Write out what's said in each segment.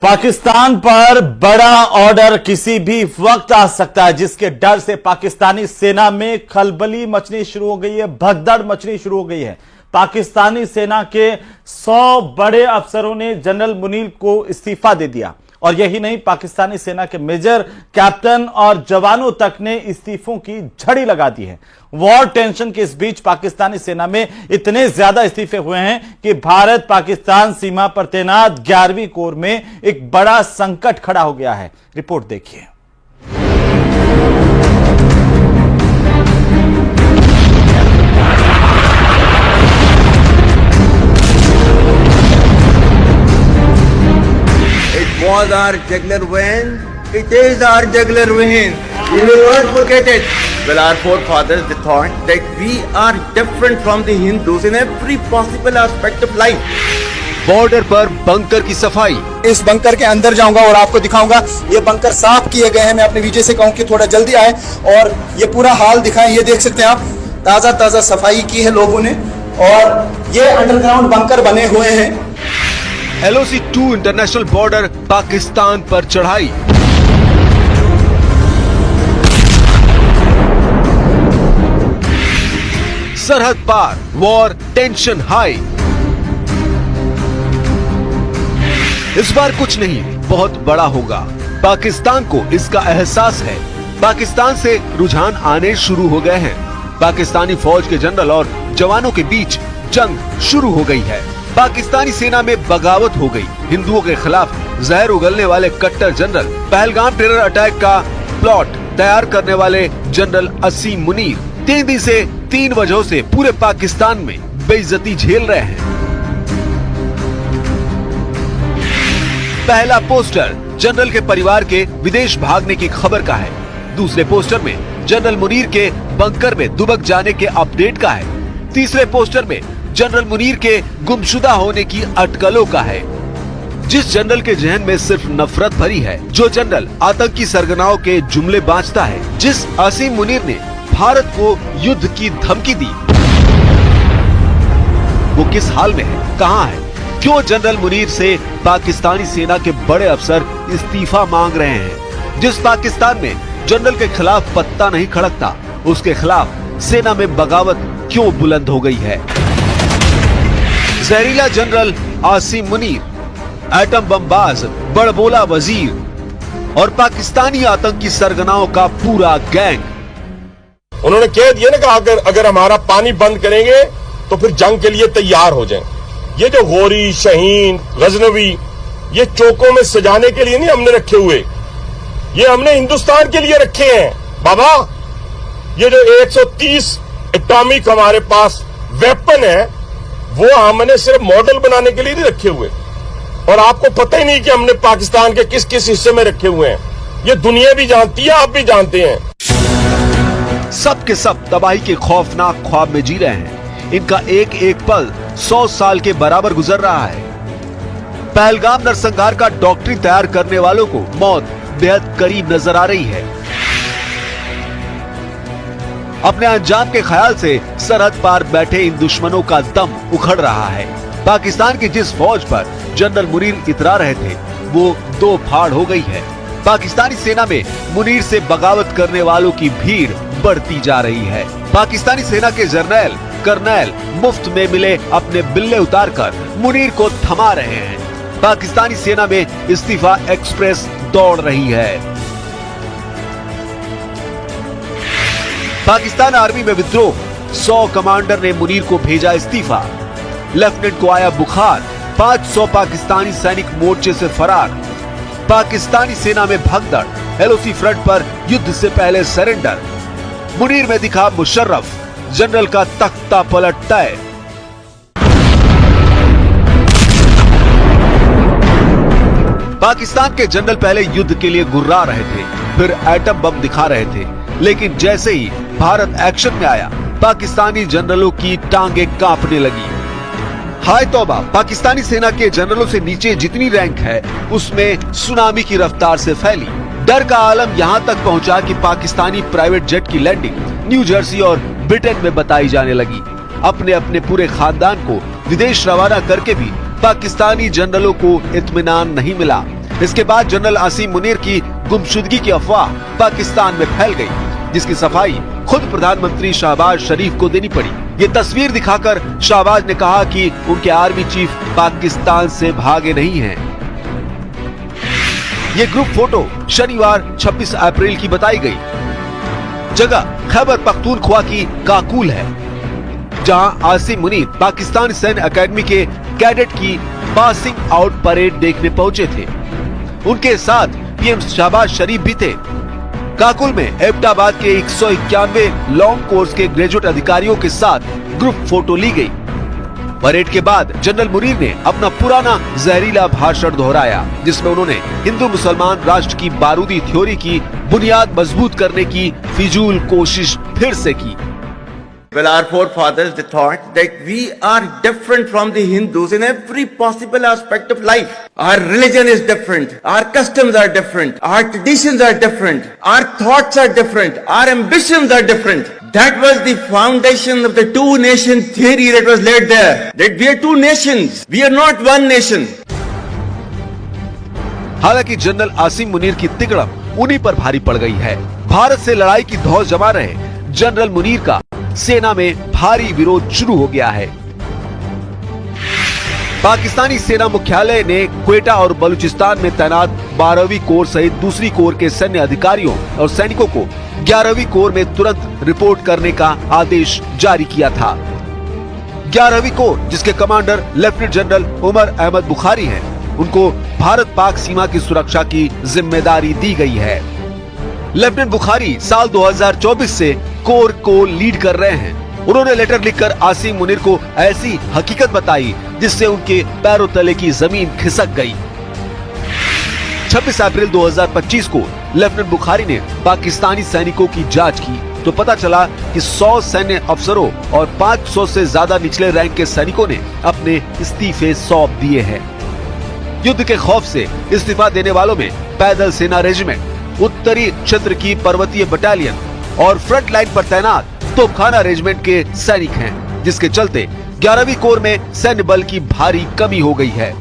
पाकिस्तान पर बड़ा ऑर्डर किसी भी वक्त आ सकता है, जिसके डर से पाकिस्तानी सेना में खलबली मचनी शुरू हो गई है, भगदड़ मचनी शुरू हो गई है। पाकिस्तानी सेना के 100 बड़े अफसरों ने जनरल मुनीर को इस्तीफा दे दिया और यही नहीं, पाकिस्तानी सेना के मेजर, कैप्टन और जवानों तक ने इस्तीफों की झड़ी लगा दी है। वॉर टेंशन के इस बीच पाकिस्तानी सेना में इतने ज्यादा इस्तीफे हुए हैं कि भारत पाकिस्तान सीमा पर तैनात 11वीं कोर में एक बड़ा संकट खड़ा हो गया है। रिपोर्ट देखिए। Was our jugular vein. It is our jugular vein. We will not forget it. Well, our forefathers they thought that we are different from the Hindus in every possible aspect of life. Border पर bunker की सफाई। इस bunker के अंदर जाऊंगा और आपको दिखाऊंगा। ये बंकर साफ किए गए हैं। मैं अपने विजय से कहूं कि थोड़ा जल्दी आए और ये पूरा हाल दिखाएं। ये देख सकते हैं आप, ताजा ताजा सफाई की है लोगों ने और ये अंडरग्राउंड बंकर बने हुए हैं। LOC 2 इंटरनेशनल बॉर्डर पाकिस्तान पर चढ़ाई। सरहद पार वॉर टेंशन हाई। इस बार कुछ नहीं, बहुत बड़ा होगा। पाकिस्तान को इसका एहसास है। पाकिस्तान से रुझान आने शुरू हो गए हैं। पाकिस्तानी फौज के जनरल और जवानों के बीच जंग शुरू हो गई है। पाकिस्तानी सेना में बगावत हो गई। हिंदुओं के खिलाफ जहर उगलने वाले कट्टर जनरल, पहलगाम टेरर अटैक का प्लॉट तैयार करने वाले जनरल असीम मुनीर 3 दिन से 3 वजहों से पूरे पाकिस्तान में बेइज्जती झेल रहे हैं। पहला पोस्टर जनरल के परिवार के विदेश भागने की खबर का है। दूसरे पोस्टर में जनरल मुनीर के बंकर में दुबक जाने के अपडेट का है। तीसरे पोस्टर में जनरल मुनीर के गुमशुदा होने की अटकलों का है। जिस जनरल के जहन में सिर्फ नफरत भरी है, जो जनरल आतंकी सरगनाओं के जुमले बांचता है, जिस असीम मुनीर ने भारत को युद्ध की धमकी दी, वो किस हाल में है, कहां है? क्यों जनरल मुनीर से पाकिस्तानी सेना के बड़े अफसर इस्तीफा मांग रहे हैं? जिस पाकिस्तान में जनरल के खिलाफ पत्ता नहीं खड़कता, उसके खिलाफ सेना में बगावत क्यों बुलंद हो गई है? जहरीला जनरल आसिम मुनीर, एटम बमबाज बड़बोला वजीर और पाकिस्तानी आतंकी सरगनाओं का पूरा गैंग। उन्होंने कह दिया ना कि अगर हमारा पानी बंद करेंगे तो फिर जंग के लिए तैयार हो जाएं। ये जो गोरी, शहीन, गजनवी, ये चौकों में सजाने के लिए नहीं हमने रखे हुए, ये हमने हिंदुस्तान के लिए रखे हैं बाबा। ये जो 130 एटॉमिक हमारे पास वेपन है, वो हमने सिर्फ मॉडल बनाने के लिए नहीं रखे हुए। और आपको पता ही नहीं कि हमने पाकिस्तान के किस किस हिस्से में रखे हुए हैं। ये दुनिया भी जानती है, आप भी जानते हैं। सब के सब तबाही के खौफनाक ख्वाब में जी रहे हैं। इनका एक एक पल 100 साल के बराबर गुजर रहा है। पहलगाम नरसंहार का डॉक्ट्रिन तैयार करने वालों को मौत बेहद करीब नजर आ रही है। अपने अंजाम के ख्याल से सरहद पार बैठे इन दुश्मनों का दम उखड़ रहा है। पाकिस्तान की जिस फौज पर जनरल मुनीर इतरा रहे थे, वो 2 फाड़ हो गई है। पाकिस्तानी सेना में मुनीर से बगावत करने वालों की भीड़ बढ़ती जा रही है। पाकिस्तानी सेना के जर्नैल, कर्नैल मुफ्त में मिले अपने बिल्ले उतारकर मुनीर को थमा रहे हैं। पाकिस्तानी सेना में इस्तीफा एक्सप्रेस दौड़ रही है। पाकिस्तान आर्मी में विद्रोह, 100 कमांडर ने मुनीर को भेजा इस्तीफा। लेफ्टिनेंट को आया बुखार, 500 पाकिस्तानी सैनिक मोर्चे से फरार। पाकिस्तानी सेना में भगदड़, LOC फ्रंट पर युद्ध से पहले सरेंडर। मुनीर में दिखा मुशर्रफ, जनरल का तख्ता पलट तय। पाकिस्तान के जनरल पहले युद्ध के लिए गुर्रा रहे थे, फिर एटम बम दिखा रहे थे, लेकिन जैसे ही भारत एक्शन में आया, पाकिस्तानी जनरलों की टांगे कांपने लगी। हाय तौबा, पाकिस्तानी सेना के जनरलों से नीचे जितनी रैंक है, उसमें सुनामी की रफ्तार से फैली। डर का आलम यहाँ तक पहुँचा कि पाकिस्तानी प्राइवेट जेट की लैंडिंग न्यू जर्सी और ब्रिटेन में बताई जाने लगी। अपने अपने पूरे खानदान को विदेश रवाना करके भी पाकिस्तानी जनरलों को इत्मीनान नहीं मिला। इसके बाद जनरल आसिम मुनीर की गुमशुदगी की अफवाह पाकिस्तान में फैल गई, जिसकी सफाई खुद प्रधानमंत्री शहबाज शरीफ को देनी पड़ी। ये तस्वीर दिखाकर शहबाज ने कहा कि उनके आर्मी चीफ पाकिस्तान से भागे नहीं हैं। ये ग्रुप फोटो शनिवार 26 अप्रैल की बताई गई। जगह खैबर पख्तूनख्वा की काकुल है, जहां आसिम मुनीर पाकिस्तान सैन्य अकेडमी के कैडेट की पासिंग आउट परेड देखने पहुंचे थे। उनके साथ पीएम शहबाज शरीफ भी थे। काकुल में एबटाबाद के 191 लॉन्ग कोर्स के ग्रेजुएट अधिकारियों के साथ ग्रुप फोटो ली गई। परेड के बाद जनरल मुनीर ने अपना पुराना जहरीला भाषण दोहराया, जिसमें उन्होंने हिंदू मुसलमान राष्ट्र की बारूदी थ्योरी की बुनियाद मजबूत करने की फिजूल कोशिश फिर से की। Well, our forefathers, they thought that we are different from the Hindus in every possible aspect of life. Our religion is different. Our customs are different. Our traditions are different. Our thoughts are different. Our ambitions are different. That was the foundation of the two-nation theory that was laid there. That we are two nations. We are not one nation. हालांकि general Asim Munir की तिकड़म उन्हीं पर भारी पड़ गई है। भारत से लड़ाई की धौस जमा रहे जनरल मुनीर का सेना में भारी विरोध शुरू हो गया है। पाकिस्तानी सेना मुख्यालय ने क्वेटा और बलूचिस्तान में तैनात 12वीं कोर सहित दूसरी कोर के सैन्य अधिकारियों और सैनिकों को 11वीं कोर में तुरंत रिपोर्ट करने का आदेश जारी किया था। 11वीं कोर, जिसके commander lieutenant general Umar Ahmed Bukhari हैं, उनको भारत पाक सीमा की सुरक्षा की जिम्मेदारी दी गई है। लेफ्टिनेंट बुखारी साल 2024 से कोर को लीड कर रहे हैं। उन्होंने लेटर लिखकर आसिम मुनीर को ऐसी हकीकत बताई जिससे उनके पैरों तले की जमीन खिसक गई। 26 अप्रैल 2025 को लेफ्टिनेंट बुखारी ने पाकिस्तानी सैनिकों की जांच की तो पता चला कि 100 सैन्य अफसरों और 500 से ज्यादा निचले रैंक के सैनिकों ने अपने इस्तीफे सौंप दिए हैं। युद्ध के खौफ से इस्तीफा देने वालों में पैदल सेना रेजिमेंट, उत्तरी क्षेत्र की पर्वतीय बटालियन और फ्रंट लाइन पर तैनात तोपखाना रेजिमेंट के सैनिक हैं, जिसके चलते 11वीं कोर में सैन्य बल की भारी कमी हो गई है।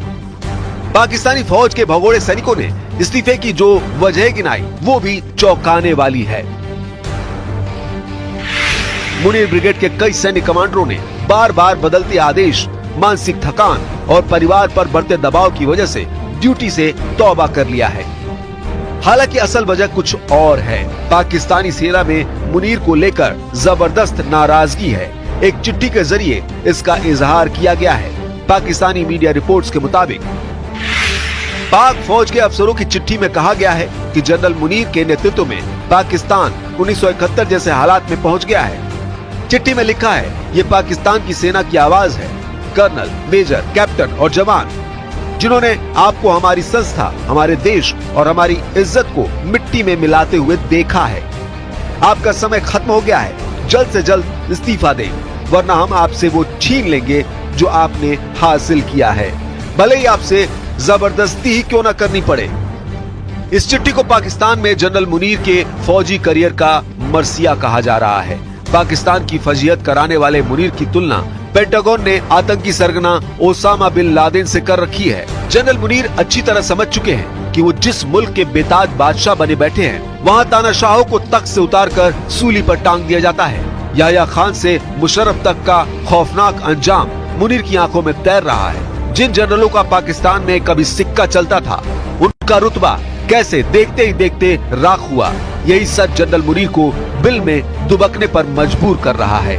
पाकिस्तानी फौज के भगोड़े सैनिकों ने इस्तीफे की जो वजह गिनाई वो भी चौंकाने वाली है। मुनीर ब्रिगेड के कई सैन्य कमांडरों ने बार बार बदलते आदेश, मानसिक थकान और परिवार पर बढ़ते दबाव की वजह से ड्यूटी से तौबा कर लिया है। हालांकि असल वजह कुछ और है। पाकिस्तानी सेना में मुनीर को लेकर जबरदस्त नाराजगी है। एक चिट्ठी के जरिए इसका इजहार किया गया है। पाकिस्तानी मीडिया रिपोर्ट्स के मुताबिक पाक फौज के अफसरों की चिट्ठी में कहा गया है कि जनरल मुनीर के नेतृत्व में पाकिस्तान 1971 जैसे हालात में पहुंच गया है। चिट्ठी में लिखा है, ये पाकिस्तान की सेना की आवाज है, कर्नल, मेजर, कैप्टन और जवान, जिन्होंने आपको हमारी संस्था, हमारे देश और हमारी इज्जत को मिट्टी में मिलाते हुए देखा है। आपका समय खत्म हो गया है। जल्द से जल्द इस्तीफा दें, वरना हम आपसे वो छीन लेंगे जो आपने हासिल किया है, भले ही आपसे जबरदस्ती ही क्यों न करनी पड़े। इस चिट्ठी को पाकिस्तान में जनरल मुनीर के फौजी करियर का मरसिया कहा जा रहा है। पाकिस्तान की फजीहत कराने वाले मुनीर की तुलना पेंटागन ने आतंकी सरगना ओसामा बिन लादेन से कर रखी है। जनरल मुनीर अच्छी तरह समझ चुके हैं कि वो जिस मुल्क के बेताज बादशाह बने बैठे हैं, वहाँ तानाशाहों को तख्त से उतारकर सूली पर टांग दिया जाता है। याह्या खान से मुशर्रफ तक का खौफनाक अंजाम मुनीर की आंखों में तैर रहा है। जिन जनरलों का पाकिस्तान में कभी सिक्का चलता था, उनका रुतबा कैसे देखते ही देखते राख हुआ। यही सच जनरल मुनीर को बिल में दुबकने पर मजबूर कर रहा है।